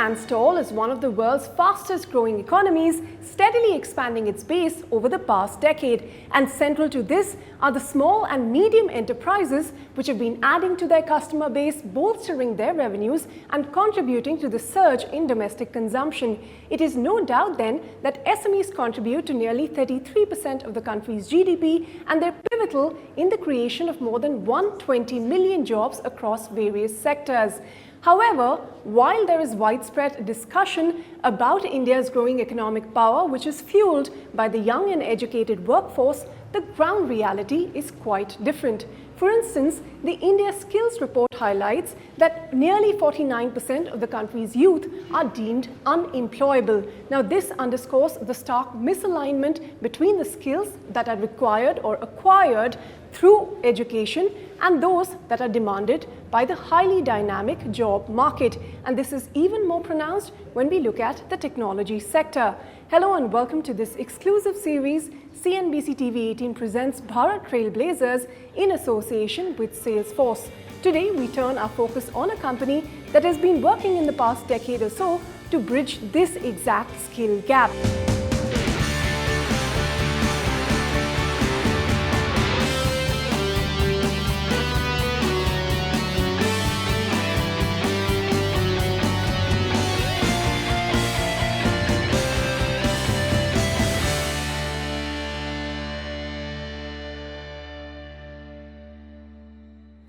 stands tall as one of the world's fastest growing economies, steadily expanding its base over the past decade. And central to this are the small and medium enterprises which have been adding to their customer base, bolstering their revenues and contributing to the surge in domestic consumption. It is no doubt then that SMEs contribute to nearly 33% of the country's GDP, and they're pivotal in the creation of more than 120 million jobs across various sectors. However, while there is widespread discussion about India's growing economic power, which is fueled by the young and educated workforce, the ground reality is quite different. For instance, the India Skills Report highlights that nearly 49% of the country's youth are deemed unemployable. Now, this underscores the stark misalignment between the skills that are required or acquired through education and those that are demanded by the highly dynamic job market. And this is even more pronounced when we look at the technology sector. Hello and welcome to this exclusive series. CNBC-TV18 presents Bharat Trailblazers in association with Salesforce. Today, we turn our focus on a company that has been working in the past decade or so to bridge this exact skill gap.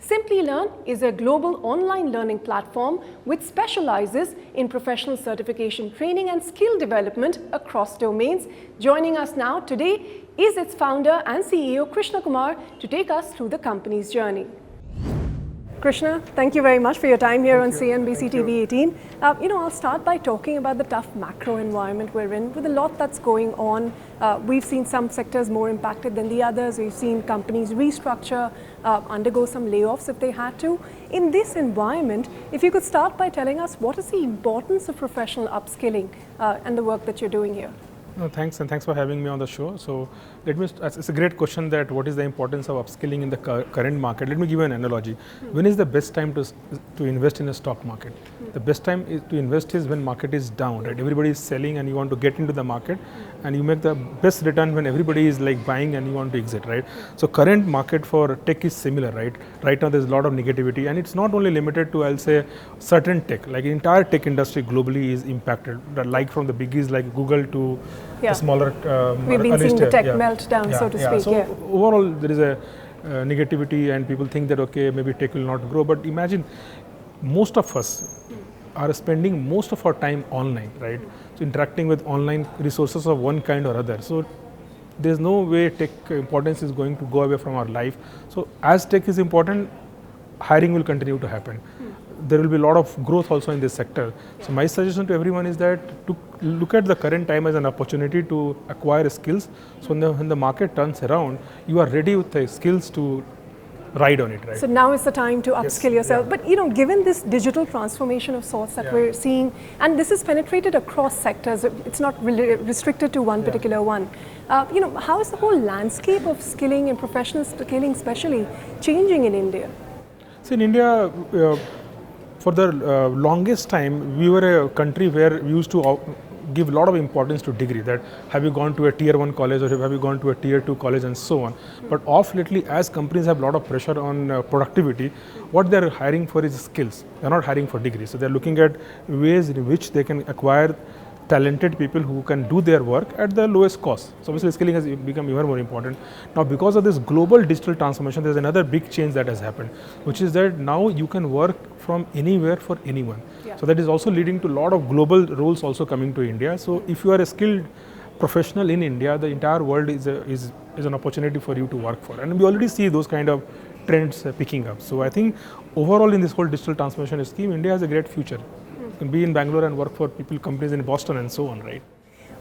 Simplilearn is a global online learning platform which specializes in professional certification training and skill development across domains. Joining us now today is its founder and CEO Krishna Kumar to take us through the company's journey. Krishna, thank you very much for your time here on CNBC-TV18. I'll start by talking about the tough macro environment we're in with a lot that's going on. We've seen some sectors more impacted than the others. We've seen companies restructure, undergo some layoffs if they had to. In this environment, if you could start by telling us what is the importance of professional upskilling and the work that you're doing here. No, thanks, and thanks for having me on the show. So it's a great question that what is the importance of upskilling in the current market. Let me give you an analogy. When is the best time to invest in a stock market? The best time to invest is when market is down, right? Everybody is selling and you want to get into the market, and you make the best return when everybody is like buying and you want to exit, right? So current market for tech is similar, right? Right now there's a lot of negativity, and it's not only limited to, I'll say, certain tech, like entire tech industry globally is impacted, like from the biggies like Google to the smaller. We've been seeing the tech meltdown, so to speak. So overall there is a negativity, and people think that okay, maybe tech will not grow, but imagine most of us are spending most of our time online, right? So interacting with online resources of one kind or other. So there's no way tech importance is going to go away from our life. So as tech is important, hiring will continue to happen. There will be a lot of growth also in this sector. So my suggestion to everyone is that to look at the current time as an opportunity to acquire skills. So when the market turns around, you are ready with the skills to ride on it, right? So now is the time to upskill yourself. But given this digital transformation of sorts that we're seeing, and this is penetrated across sectors, it's not really restricted to one particular one. How is the whole landscape of skilling and professional skilling especially changing in India? So in India, for the longest time, we were a country where we used to give a lot of importance to degree, that have you gone to a tier 1 college or have you gone to a tier 2 college and so on. But of lately, as companies have a lot of pressure on productivity, what they're hiring for is skills. They're not hiring for degrees. So they're looking at ways in which they can acquire talented people who can do their work at the lowest cost. So obviously skilling has become even more important. Now because of this global digital transformation, there's another big change that has happened, which is that now you can work from anywhere for anyone. So that is also leading to a lot of global roles also coming to India. So if you are a skilled professional in India, the entire world is an opportunity for you to work for. And we already see those kind of trends picking up. So I think overall in this whole digital transformation scheme, India has a great future. You can be in Bangalore and work for companies in Boston and so on, right?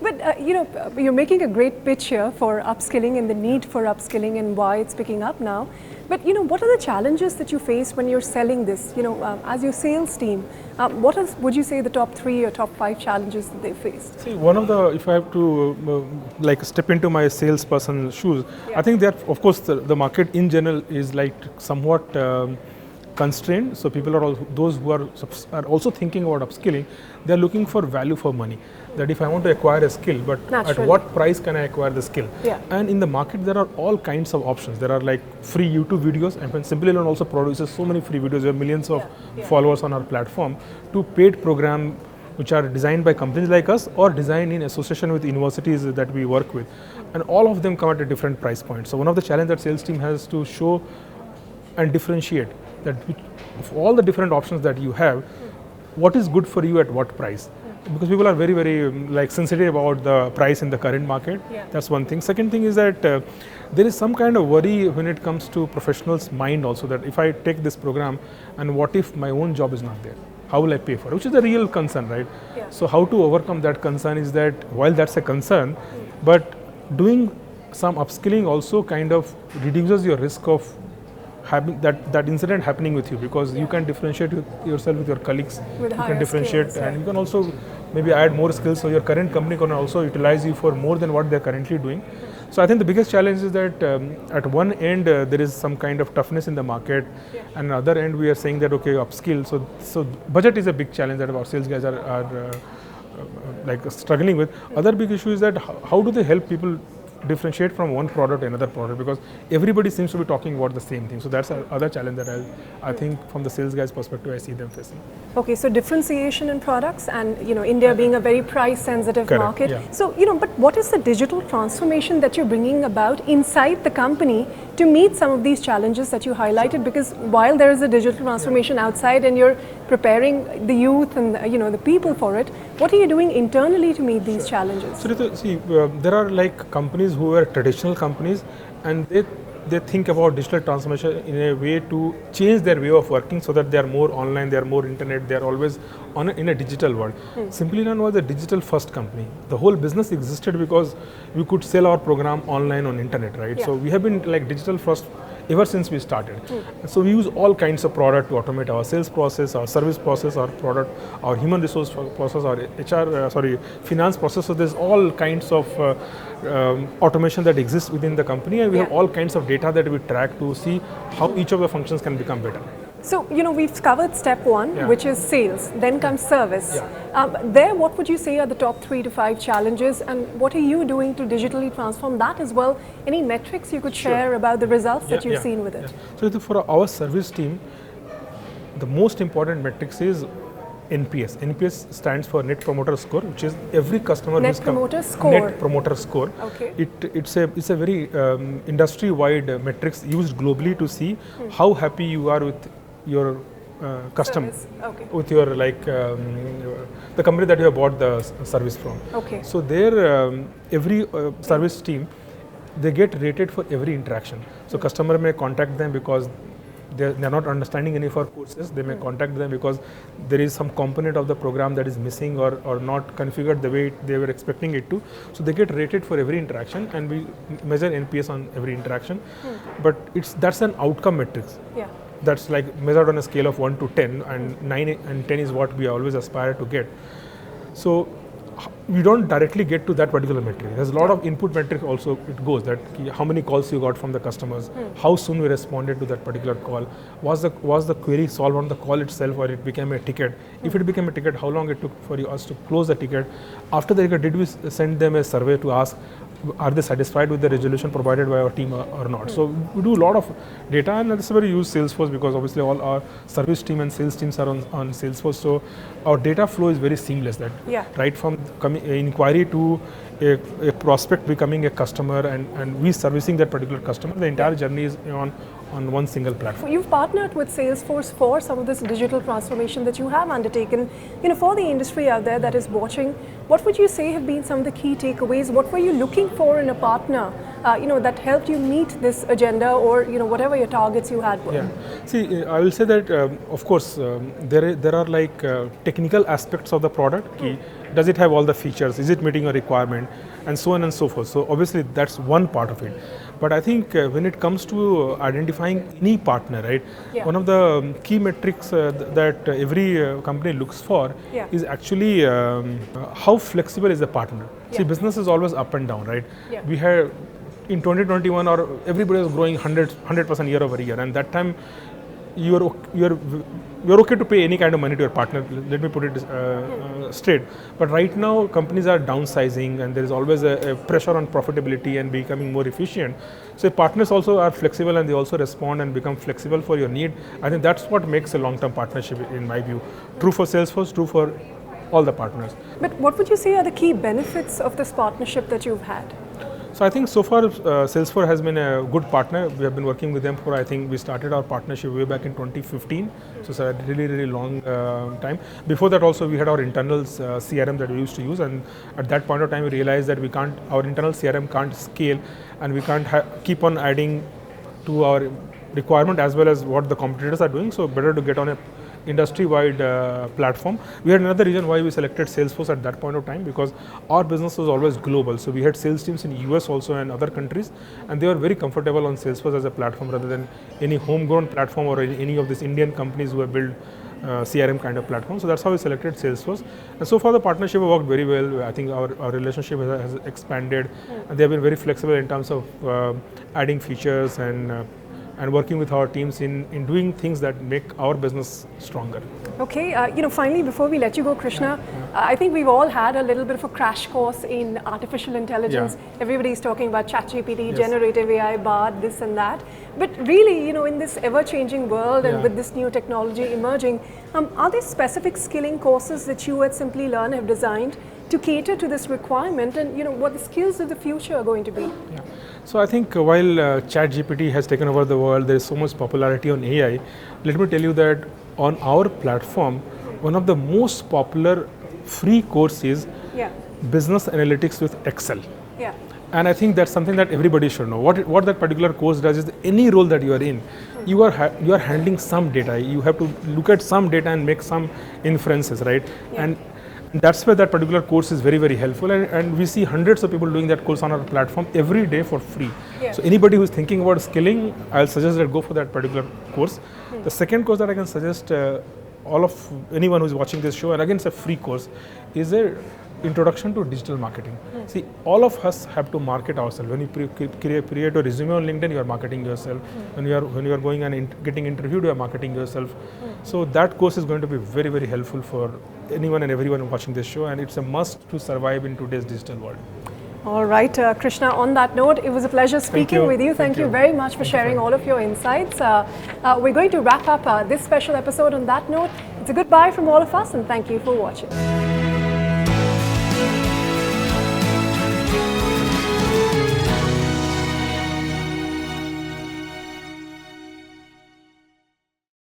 But you're making a great pitch here for upskilling and the need for upskilling and why it's picking up now. But what are the challenges that you face when you're selling this? As your sales team, would you say the top 3 or top 5 challenges that they faced? See, if I have to step into my salesperson's shoes, I think that of course the market in general is like somewhat constrained. So people are those who are also thinking about upskilling. They are looking for value for money. That if I want to acquire a skill, but Naturally. at what price can I acquire the skill? Yeah. And in the market, there are all kinds of options. There are like free YouTube videos, and Simplilearn also produces so many free videos. We have millions of followers on our platform, to paid program which are designed by companies like us or designed in association with universities that we work with. And all of them come at a different price point. So one of the challenges that sales team has to show and differentiate that of all the different options that you have, what is good for you at what price? Because people are very, very like sensitive about the price in the current market. Yeah. That's one thing. Second thing is that there is some kind of worry when it comes to professionals' mind also, that if I take this program and what if my own job is not there? How will I pay for it? Which is a real concern, right? Yeah. So how to overcome that concern is that while that's a concern, but doing some upskilling also kind of reduces your risk of having that incident happening with you, because you can differentiate yourself with your colleagues. With you higher can differentiate, skills, and you can also maybe add more skills, so your current company can also utilize you for more than what they're currently doing. So I think the biggest challenge is that at one end there is some kind of toughness in the market, and other end we are saying that okay, upskill. So budget is a big challenge that our sales guys are like struggling with. Other big issue is that how do they help people differentiate from one product to another product, because everybody seems to be talking about the same thing. So that's another challenge that I think from the sales guys perspective I see them facing. Okay, so differentiation in products, and India being a very price sensitive Correct, market. yeah. So but what is the digital transformation that you're bringing about inside the company to meet some of these challenges that you highlighted? Because while there is a digital transformation outside and you're preparing the youth and the people for it, what are you doing internally to meet these challenges? So Ritu, see, there are like companies who are traditional companies, and they think about digital transformation in a way to change their way of working, so that they are more online, they are more internet, they are always in a digital world. Simplilearn was a digital first company. The whole business existed because we could sell our program online on internet, right? Yeah. So we have been like digital first ever since we started. So we use all kinds of product to automate our sales process, our service process, our product, our human resource process, our HR, finance process. So there's all kinds of automation that exists within the company, and we have all kinds of data that we track to see how each of the functions can become better. So, we've covered step one, which is sales, then comes service. There, what would you say are the top 3 to 5 challenges, and what are you doing to digitally transform that as well? Any metrics you could share about the results that you've seen with it? So for our service team, the most important metrics is NPS. NPS stands for Net Promoter Score, which is every customer Net Promoter Score. Net Promoter Score. Okay. It's a very industry-wide metrics used globally to see how happy you are with your customer, with your the company that you have bought the service from. Okay. So there, every service team, they get rated for every interaction. So customer may contact them because they're not understanding any of our courses. They may contact them because there is some component of the program that is missing or not configured the way they were expecting it to. So they get rated for every interaction, and we measure NPS on every interaction. But that's an outcome metrics. Yeah. That's like measured on a scale of 1 to 10, and 9 and 10 is what we always aspire to get. So we don't directly get to that particular metric. There's a lot of input metric also. It goes that how many calls you got from the customers, how soon we responded to that particular call, was the query solved on the call itself, or it became a ticket. If it became a ticket, how long it took for us to close the ticket. After the ticket, did we send them a survey to ask, are they satisfied with the resolution provided by our team or not? So we do a lot of data, and that's where we use Salesforce, because obviously all our service team and sales teams are on Salesforce. So our data flow is very seamless. That right from inquiry to a prospect becoming a customer, and we servicing that particular customer, the entire journey is on one single platform. You've partnered with Salesforce for some of this digital transformation that you have undertaken. For the industry out there that is watching, what would you say have been some of the key takeaways? What were you looking for in a partner, that helped you meet this agenda, or whatever your targets you had were? Yeah. See, I will say that of course there are like technical aspects of the product. Does it have all the features? Is it meeting a requirement? And so on and so forth. So obviously that's one part of it. But I think when it comes to identifying any partner, right? One of the key metrics that every company looks for is actually how flexible is the partner. See, business is always up and down, right? We have in 2021, or everybody was growing 100% year over year, and that time you're okay to pay any kind of money to your partner. Let me put it straight. But right now, companies are downsizing, and there is always a pressure on profitability and becoming more efficient. So if partners also are flexible and they also respond and become flexible for your need, I think that's what makes a long-term partnership, in my view. True for Salesforce, true for all the partners. But what would you say are the key benefits of this partnership that you've had? So I think so far Salesforce has been a good partner. We have been working with them for, I think we started our partnership way back in 2015. So it's a really long time. Before that also we had our internal CRM that we used to use, and at that point of time we realized that our internal CRM can't scale, and we can't keep on adding to our requirement as well as what the competitors are doing. So better to get on a industry-wide platform. We had another reason why we selected Salesforce at that point of time, because our business was always global. So we had sales teams in US also and other countries, and they were very comfortable on Salesforce as a platform rather than any homegrown platform or any of these Indian companies who have built CRM kind of platform. So that's how we selected Salesforce. And so far the partnership worked very well. I think our relationship has expanded, and they have been very flexible in terms of adding features and working with our teams in doing things that make our business stronger. Okay, finally, before we let you go, Krishna, I think we've all had a little bit of a crash course in artificial intelligence. Everybody's talking about ChatGPT, generative AI, Bard, this and that. But really, in this ever-changing world and with this new technology emerging, are there specific skilling courses that you at Simplilearn have designed to cater to this requirement, and what the skills of the future are going to be? So I think while ChatGPT has taken over the world, there is so much popularity on AI. Let me tell you that on our platform, one of the most popular free courses is business analytics with Excel. And I think that's something that everybody should know. What that particular course does is, any role that you are in, you are handling some data. You have to look at some data and make some inferences, right? And that's where that particular course is very helpful, and we see hundreds of people doing that course on our platform every day for free. So anybody who's thinking about skilling, I'll suggest that go for that particular course. The second course that I can suggest anyone who's watching this show, and again it's a free course, is a introduction to digital marketing. See, all of us have to market ourselves. When you create a resume on LinkedIn, you are marketing yourself. When you are going and getting interviewed, you are marketing yourself. So that course is going to be very helpful for anyone and everyone watching this show, and it's a must to survive in today's digital world. All right, Krishna, on that note, it was a pleasure speaking with you. Thank you very much for sharing all of your insights. We're going to wrap up this special episode on that note. It's a goodbye from all of us, and thank you for watching.